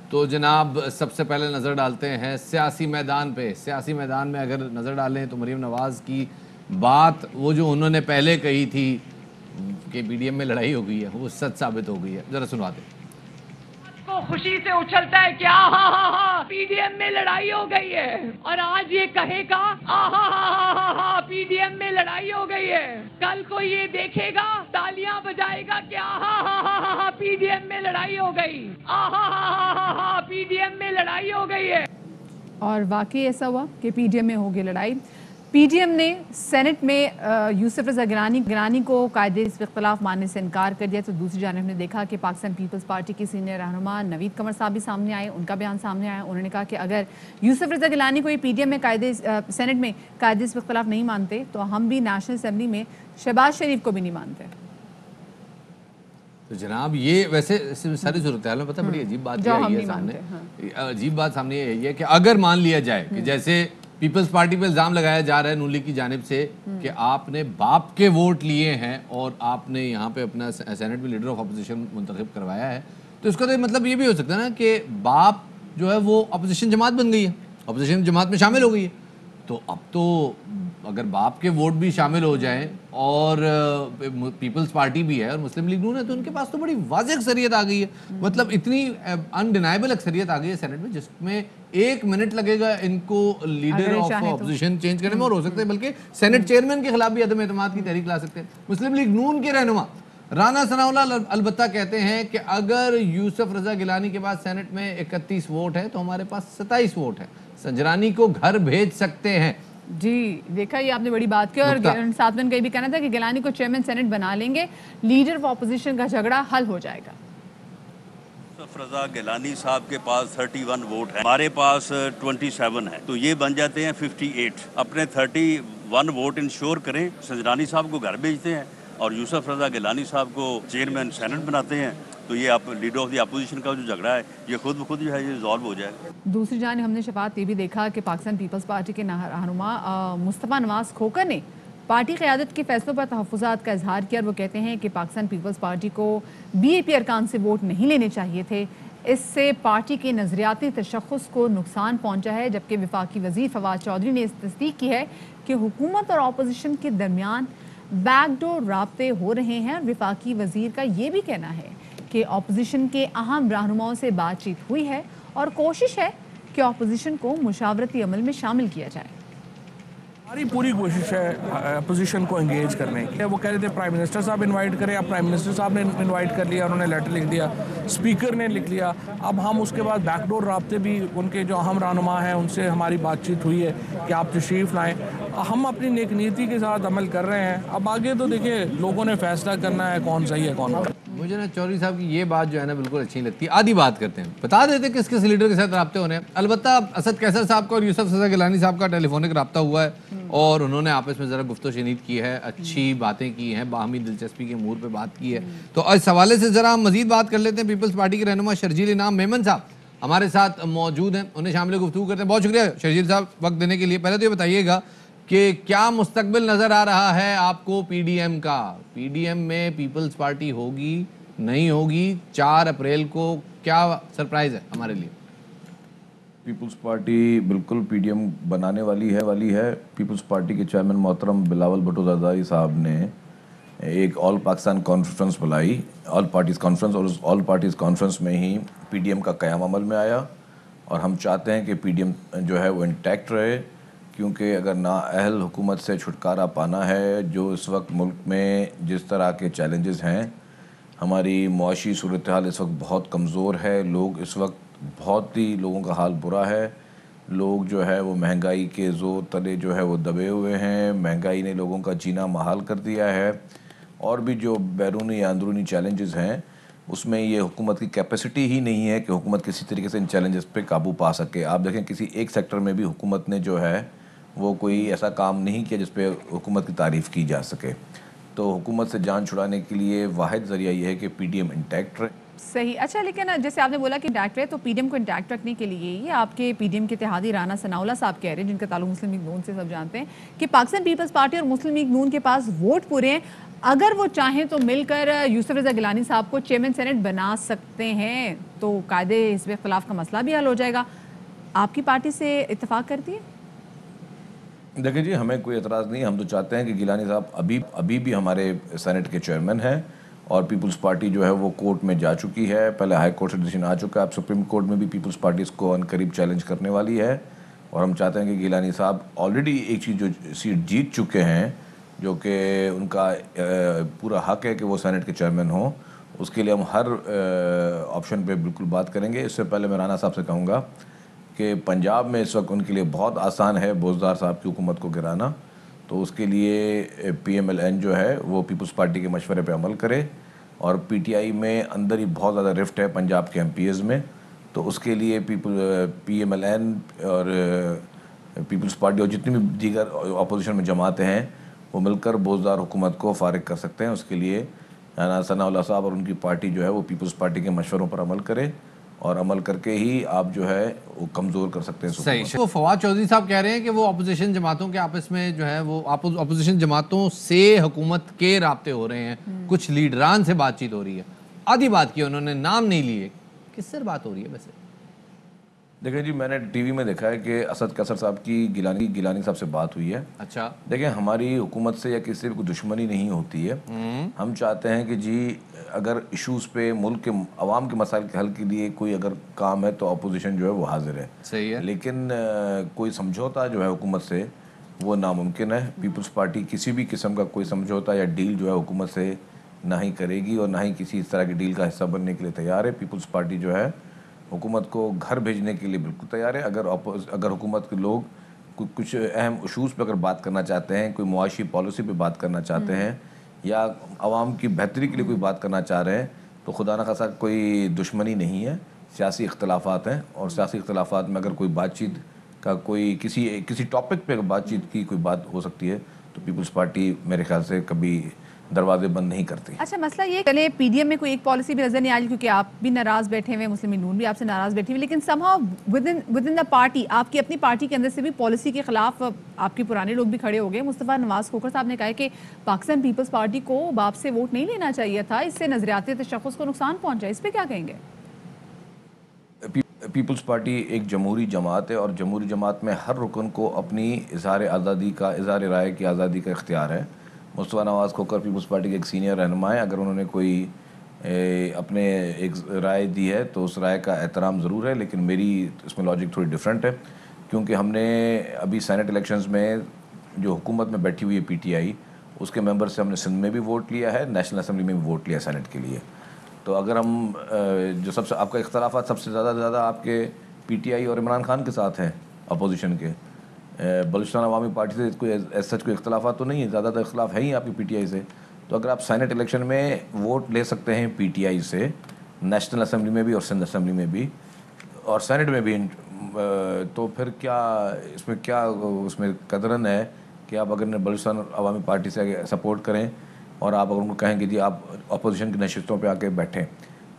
تو جناب سب سے پہلے نظر ڈالتے ہیں سیاسی میدان پہ. سیاسی میدان میں اگر نظر ڈالیں تو مریم نواز کی بات وہ جو انہوں نے پہلے کہی تھی کہ پی ڈی ایم میں لڑائی ہو گئی ہے وہ سچ ثابت ہو گئی ہے. ذرا سنواتے ہیں. کو خوشی سے اچھلتا ہے کہ آہا پی ڈی ایم میں لڑائی ہو گئی ہے, اور آج یہ کہے گا آہا پی ڈی ایم میں لڑائی ہو گئی ہے. کل کو یہ دیکھے گا تالیاں بجائے گا کہ آہا پی ڈی ایم میں لڑائی ہو گئی, آہا پی ڈی ایم میں لڑائی ہو گئی ہے. اور واقعی ایسا ہوا کہ پی ڈی ایم میں ہوگی لڑائی. پی ڈی ایم نے سینٹ میں یوسف رضا گیلانی کو قاعدے اختلاف ماننے سے انکار کر دیا. تو دوسری جانب نے دیکھا کہ پاکستان پیپلز پارٹی کے سینئر رہنما نوید قمر صاحب بھی سامنے آئے, ان کا بیان سامنے آیا. انہوں نے کہا کہ اگر یوسف رضا گیلانی کو پی ڈی ایم میں سینٹ میں قاعدے اختلاف نہیں مانتے تو ہم بھی نیشنل اسمبلی میں شہباز شریف کو بھی نہیں مانتے. تو جناب یہ ویسے ساری صورتحال میں پتہ بڑی عجیب بات یہ آئی ہے سامنے. عجیب بات سامنے یہ آئی ہے کہ اگر مان لیا جائے کہ جیسے پیپلز پارٹی پہ الزام لگایا جا رہا ہے نون لیگ کی جانب سے کہ آپ نے باپ کے ووٹ لیے ہیں اور آپ نے یہاں پہ اپنا سینٹ میں لیڈر آف اپوزیشن منتخب کروایا ہے, تو اس کا تو مطلب یہ بھی ہو سکتا ہے نا کہ باپ جو ہے وہ اپوزیشن جماعت بن گئی ہے, اپوزیشن جماعت میں شامل ہو گئی ہے. تو اب تو اگر باپ کے ووٹ بھی شامل ہو جائیں اور پیپلز پارٹی بھی ہے اور مسلم لیگ نون ہے تو ان کے پاس تو بڑی واضح اکثریت آ گئی ہے. مطلب اتنی انڈینائبل اکثریت آ گئی ہے سینٹ میں جس میں 1 منٹ لگے گا ان کو لیڈر آف اپوزیشن چینج کرنے میں, اور ہو سکتا ہے بلکہ سینٹ چیئرمین کے خلاف بھی عدم اعتماد کی تحریک لا سکتے ہیں. مسلم لیگ نون کے رہنما رانا ثناء اللہ البتہ کہتے ہیں کہ اگر یوسف رضا گیلانی کے پاس سینٹ میں 31 ووٹ ہے تو ہمارے پاس 27 ووٹ ہے, سنجرانی کو گھر بھیج سکتے ہیں. جی دیکھا یہ آپ نے بڑی بات کی, اور ساتھ میں کہیں بھی کہنا تھا کہ گیلانی کو چیئرمین سینٹ بنا لیں گے, لیڈر آف اپوزیشن کا جھگڑا حل ہو جائے گا. یوسف رضا گیلانی صاحب کے پاس 31 ووٹ ہے, ہمارے پاس 27 ہے, تو یہ بن جاتے ہیں 58. اپنے 31 ووٹ انشور کریں, سنجرانی صاحب کو گھر بھیجتے ہیں اور یوسف رضا گیلانی صاحب کو چیئرمین سینٹ بناتے ہیں, تو یہ لیڈر آف دی اپوزیشن کا جو جھگڑا ہے یہ خود بخود جو ہے یہ ریزالو ہو جائے گا. دوسری جانب ہم نے شفاعت یہ بھی دیکھا کہ پاکستان پیپلز پارٹی کے رہنما مصطفیٰ نواز کھوکر نے پارٹی قیادت کے فیصلوں پر تحفظات کا اظہار کیا, اور وہ کہتے ہیں کہ پاکستان پیپلز پارٹی کو بی اے پی ارکان سے ووٹ نہیں لینے چاہیے تھے, اس سے پارٹی کے نظریاتی تشخص کو نقصان پہنچا ہے. جبکہ وفاقی وزیر فواد چودھری نے تصدیق کی ہے کہ حکومت اور اپوزیشن کے درمیان بیک ڈور رابطے ہو رہے ہیں, اور وفاقی وزیر کا یہ بھی کہنا ہے کہ اپوزیشن کے اہم رہنماؤں سے بات چیت ہوئی ہے اور کوشش ہے کہ اپوزیشن کو مشاورتی عمل میں شامل کیا جائے. ہماری پوری کوشش ہے اپوزیشن کو انگیج کرنے کی. وہ کہہ رہے تھے پرائم منسٹر صاحب انوائٹ کریں, اب پرائم منسٹر صاحب نے انوائٹ کر لیا, انہوں نے لیٹر لکھ دیا, اسپیکر نے لکھ لیا. اب ہم اس کے بعد بیک ڈور رابطے بھی ان کے جو اہم رہنما ہیں ان سے ہماری بات چیت ہوئی ہے کہ آپ تشریف لائیں. ہم اپنی نیک نیتی کے ساتھ عمل کر رہے ہیں. اب آگے تو دیکھیں لوگوں نے فیصلہ کرنا ہے کون صحیح ہے کون غلط. مجھے نا چودھری صاحب کی یہ بات جو ہے نا بالکل اچھی لگتی ہے. آدھی بات کرتے ہیں, بتا دیتے کس کس لیڈر کے ساتھ رابطے ہونے ہیں. البتہ اسد قیصر صاحب کا اور یوسف رضا گیلانی صاحب کا ٹیلی فونک رابطہ ہوا ہے اور انہوں نے آپس میں ذرا گفت و شنید کی ہے, اچھی باتیں کی ہیں, باہمی دلچسپی کے امور پہ بات کی ہے. تو اس حوالے سے ذرا ہم مزید بات کر لیتے ہیں. پیپلز پارٹی کے رہنما شرجیل انعام میمن صاحب ہمارے ساتھ موجود ہیں, انہیں شامل گفتگو کرتے ہیں. بہت شکریہ شرجیل صاحب وقت دینے کے لیے. پہلے تو یہ بتائیے گا کہ کیا مستقبل نظر آ رہا ہے آپ کو پی ڈی ایم کا؟ پی ڈی ایم میں پیپلز پارٹی ہوگی نہیں ہوگی 4 اپریل کو؟ کیا سرپرائز ہے ہمارے لیے؟ پیپلز پارٹی بالکل پی ڈی ایم بنانے والی ہے. پیپلز پارٹی کے چیئرمین محترم بلاول بھٹو زرداری صاحب نے ایک آل پاکستان کانفرنس بلائی, آل پارٹیز کانفرنس, اور اس آل پارٹیز کانفرنس میں ہی پی ڈی ایم کا قیام عمل میں آیا. اور ہم چاہتے ہیں کہ پی ڈی ایم جو ہے وہ انٹیکٹ رہے, کیونکہ اگر نااہل حکومت سے چھٹکارا پانا ہے, جو اس وقت ملک میں جس طرح کے چیلنجز ہیں, ہماری معاشی صورتحال اس وقت بہت کمزور ہے, لوگ اس وقت بہت ہی لوگوں کا حال برا ہے. لوگ جو ہے وہ مہنگائی کے زور تلے جو ہے وہ دبے ہوئے ہیں, مہنگائی نے لوگوں کا جینا محال کر دیا ہے. اور بھی جو بیرونی یا اندرونی چیلنجز ہیں اس میں یہ حکومت کی کیپیسٹی ہی نہیں ہے کہ حکومت کسی طریقے سے ان چیلنجز پہ قابو پا سکے. آپ دیکھیں کسی ایک سیکٹر میں بھی حکومت نے جو ہے وہ کوئی ایسا کام نہیں کیا جس پہ حکومت کی تعریف کی جا سکے. تو حکومت سے جان چھڑانے کے لیے واحد ذریعہ یہ ہے کہ پی ڈی ایم انٹیکٹ رہے. صحیح. اچھا لیکن جیسے آپ نے بولا کہ انٹیکٹ ہے تو پی ڈی ایم کو انٹیکٹ رکھنے کے لیے یہ آپ کے پی ڈی ایم کے اتحادی رانا ثناء اللہ صاحب کہہ رہے ہیں جن کا تعلق مسلم لیگ نون سے سب جانتے ہیں کہ پاکستان پیپلز پارٹی اور مسلم لیگ نون کے پاس ووٹ پورے ہیں, اگر وہ چاہیں تو مل کر یوسف رضا گیلانی صاحب کو چیئرمین سینٹ بنا سکتے ہیں تو قاعدے حزب اختلاف کا مسئلہ بھی حل ہو جائے گا. آپ کی پارٹی سے اتفاق کرتی ہے؟ دیکھیں جی, ہمیں کوئی اعتراض نہیں. ہم تو چاہتے ہیں کہ گیلانی صاحب ابھی بھی ہمارے سینٹ کے چیئرمین ہیں اور پیپلز پارٹی جو ہے وہ کورٹ میں جا چکی ہے. پہلے ہائی کورٹ سے ڈیسیژن آ چکا ہے, اب سپریم کورٹ میں بھی پیپلز پارٹی اس کو عنقریب چیلنج کرنے والی ہے. اور ہم چاہتے ہیں کہ گیلانی صاحب آلریڈی ایک چیز جو سیٹ جیت چکے ہیں, جو کہ ان کا پورا حق ہے کہ وہ سینٹ کے چیئرمین ہوں, اس کے لیے ہم ہر آپشن پہ بالکل بات کریں گے. اس سے پہلے میں رانا صاحب سے کہوں گا کہ پنجاب میں اس وقت ان کے لیے بہت آسان ہے بوزدار صاحب کی حکومت کو گرانا, تو اس کے لیے پی ایم ایل این جو ہے وہ پیپلز پارٹی کے مشورے پہ عمل کرے. اور پی ٹی آئی میں اندر ہی بہت زیادہ رفٹ ہے پنجاب کے ایم پی ایز میں, تو اس کے لیے پی ایم ایل این اور پیپلز پارٹی اور جتنی بھی دیگر اپوزیشن میں جماعتیں ہیں وہ مل کر بوزدار حکومت کو فارغ کر سکتے ہیں. اس کے لیے رانا ثناء اللہ صاحب اور ان کی پارٹی جو ہے وہ پیپلز پارٹی کے مشوروں پر عمل کرے, اور عمل کر کے ہی آپ جو ہے وہ کمزور کر سکتے ہیں. صحیح. فواد چودھری صاحب کہہ رہے ہیں کہ وہ اپوزیشن جماعتوں کے آپس میں جو ہے وہ اپوزیشن جماعتوں سے حکومت کے رابطے ہو رہے ہیں, کچھ لیڈران سے بات چیت ہو رہی ہے. آدھی بات کی انہوں نے, نام نہیں لیے, کس سے بات ہو رہی ہے ویسے؟ دیکھیں جی, میں نے ٹی وی میں دیکھا ہے کہ اسد کیسر صاحب کی گیلانی صاحب سے بات ہوئی ہے. اچھا. دیکھیں ہماری حکومت سے یا کسی سے بھی کوئی دشمنی نہیں ہوتی ہے. ہم چاہتے ہیں کہ جی اگر ایشوز پہ ملک کے عوام کے مسائل کے حل کے لیے کوئی اگر کام ہے تو اپوزیشن جو ہے وہ حاضر ہے. صحیح ہے. لیکن کوئی سمجھوتا جو ہے حکومت سے وہ ناممکن ہے. پیپلز پارٹی کسی بھی قسم کا کوئی سمجھوتا یا ڈیل جو ہے حکومت سے نہ ہی کرے گی اور نہ ہی کسی اس طرح کی ڈیل کا حصہ بننے کے لیے تیار ہے. پیپلز پارٹی جو ہے حکومت کو گھر بھیجنے کے لیے بالکل تیار ہے. اگر حکومت کے لوگ کچھ اہم ایشوز پہ اگر بات کرنا چاہتے ہیں, کوئی معاشی پالیسی پہ بات کرنا چاہتے ہیں یا عوام کی بہتری کے لیے کوئی بات کرنا چاہ رہے ہیں, تو خدا نخواستہ کوئی دشمنی نہیں ہے, سیاسی اختلافات ہیں. اور سیاسی اختلافات میں اگر کوئی بات چیت کا کوئی کسی ٹاپک پہ بات چیت کی کوئی بات ہو سکتی ہے تو پیپلز پارٹی میرے خیال سے کبھی دروازے بند نہیں کرتی. اچھا, مسئلہ یہ پہلے پی ڈی ایم میں کوئی ایک پالیسی بھی نظر نہیں آئی کیونکہ آپ بھی ناراض بیٹھے ہوئے, مسلم لیگ نون بھی آپ سے ناراض بیٹھی ہوئی, لیکن some how with in the party آپ کی اپنی پارٹی کے اندر سے بھی پالیسی کے خلاف آپ کے پرانے لوگ بھی کھڑے ہو گئے. مصطفیٰ نواز کھوکھر صاحب نے کہا کہ پاکستان پیپلز پارٹی کو باپ سے ووٹ نہیں لینا چاہیے تھا, اس سے نظریاتی تشخص کو نقصان پہنچا. اس پہ کیا کہیں گے؟ پیپلز پارٹی ایک جمہوری جماعت ہے اور جمہوری جماعت میں ہر رکن کو اپنی اظہار رائے کی آزادی کا اختیار ہے. مصطفیٰ نواز کھوکھر پیپلز پارٹی کے ایک سینئر رہنما ہیں. اگر انہوں نے کوئی اپنے ایک رائے دی ہے تو اس رائے کا احترام ضرور ہے, لیکن میری اس میں لاجک تھوڑی ڈیفرنٹ ہے, کیونکہ ہم نے ابھی سینٹ الیکشنز میں جو حکومت میں بیٹھی ہوئی ہے پی ٹی آئی, اس کے ممبر سے ہم نے سندھ میں بھی ووٹ لیا ہے, نیشنل اسمبلی میں بھی ووٹ لیا سینٹ کے لیے. تو اگر ہم جو سب سے آپ کا اختلافات سب سے زیادہ آپ کے پی ٹی آئی اور عمران خان کے ساتھ ہیں اپوزیشن کے, بلوچستان عوامی پارٹی سے کوئی سچ کوئی اختلافات تو نہیں ہے, زیادہ تر اختلاف ہے ہی آپ کی پی ٹی آئی سے. تو اگر آپ سینٹ الیکشن میں ووٹ لے سکتے ہیں پی ٹی آئی سے, نیشنل اسمبلی میں بھی اور سندھ اسمبلی میں بھی اور سینٹ میں بھی, تو پھر کیا اس میں قدرن ہے کہ آپ اگر بلوچستان عوامی پارٹی سے سپورٹ کریں اور آپ اگر ان کو کہیں کہ جی آپ اپوزیشن کی نشستوں پہ آ کے بیٹھیں.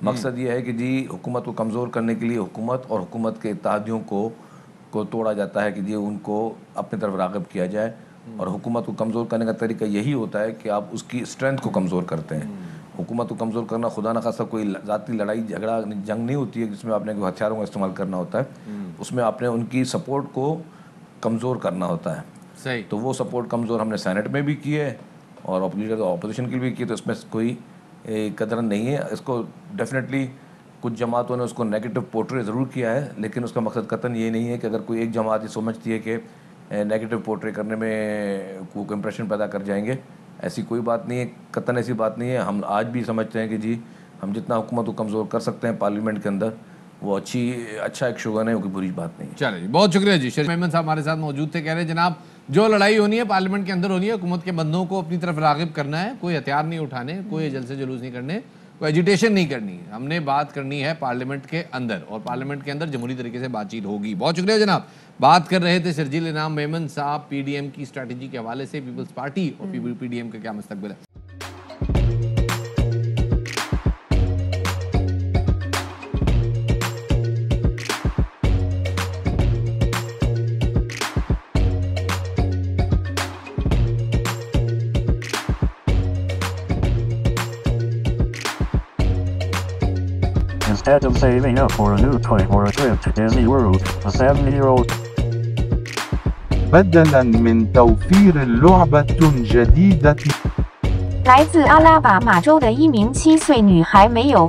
مقصد یہ ہے کہ جی حکومت کو کمزور کرنے کے لیے حکومت اور حکومت کے اتحادیوں کو توڑا جاتا ہے کہ جی ان کو اپنی طرف راغب کیا جائے, اور حکومت کو کمزور کرنے کا طریقہ یہی ہوتا ہے کہ آپ اس کی اسٹرینتھ کو کمزور کرتے ہیں. حکومت کو کمزور کرنا خدا نخواستہ کوئی ذاتی لڑائی جھگڑا جنگ نہیں ہوتی ہے جس میں آپ نے کوئی ہتھیاروں کا استعمال کرنا ہوتا ہے, اس میں آپ نے ان کی سپورٹ کو کمزور کرنا ہوتا ہے. صحیح. تو وہ سپورٹ کمزور ہم نے سینٹ میں بھی کی ہے اور اپوزیشن کے لیے بھی کی, تو اس میں کوئی قدر نہیں ہے. اس کو ڈیفینیٹلی کچھ جماعتوں نے اس کو نیگیٹو پورٹری ضرور کیا ہے, لیکن اس کا مقصد قطعاً یہ نہیں ہے کہ اگر کوئی ایک جماعت یہ سمجھتی ہے کہ نیگیٹو پورٹری کرنے میں کوئی امپریشن پیدا کر جائیں گے, ایسی کوئی بات نہیں ہے, قطعاً ایسی بات نہیں ہے. ہم آج بھی سمجھتے ہیں کہ جی ہم جتنا حکومت کو کمزور کر سکتے ہیں پارلیمنٹ کے اندر وہ اچھا ایک شگون ہے, وہ کوئی بری بات نہیں ہے. چلیں جی, بہت شکریہ جی. شریف احمد صاحب ہمارے ساتھ موجود تھے, کہہ رہے ہیں جناب جو لڑائی ہونی ہے پارلیمنٹ کے اندر ہونی ہے, حکومت کے بندوں کو اپنی طرف راغب کرنا ہے, کوئی ہتھیار نہیں اٹھانے, کوئی جلسے جلوس نہیں کرنے, کوئی ایجیٹیشن نہیں کرنی. ہم نے بات کرنی ہے پارلیمنٹ کے اندر, اور پارلیمنٹ کے اندر جمہوری طریقے سے بات چیت ہوگی. بہت شکریہ جناب. بات کر رہے تھے شرجیل انعام میمن صاحب پی ڈی ایم کی اسٹریٹجی کے حوالے سے, پیپلز پارٹی اور پی ڈی ایم کا کیا مستقبل ہے. Instead of saving up for a new toy or a trip to Disney World, a 7-year-old بدلاً من توفير لعبة جديدة 来自阿拉巴马州的一名7岁女孩没有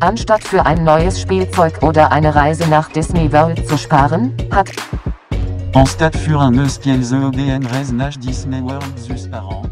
Anstatt für ein neues Spielzeug oder eine Reise nach Disney World zu sparen, hat En stade für un eus qu'elles EDN Reznach Disney World zus par an.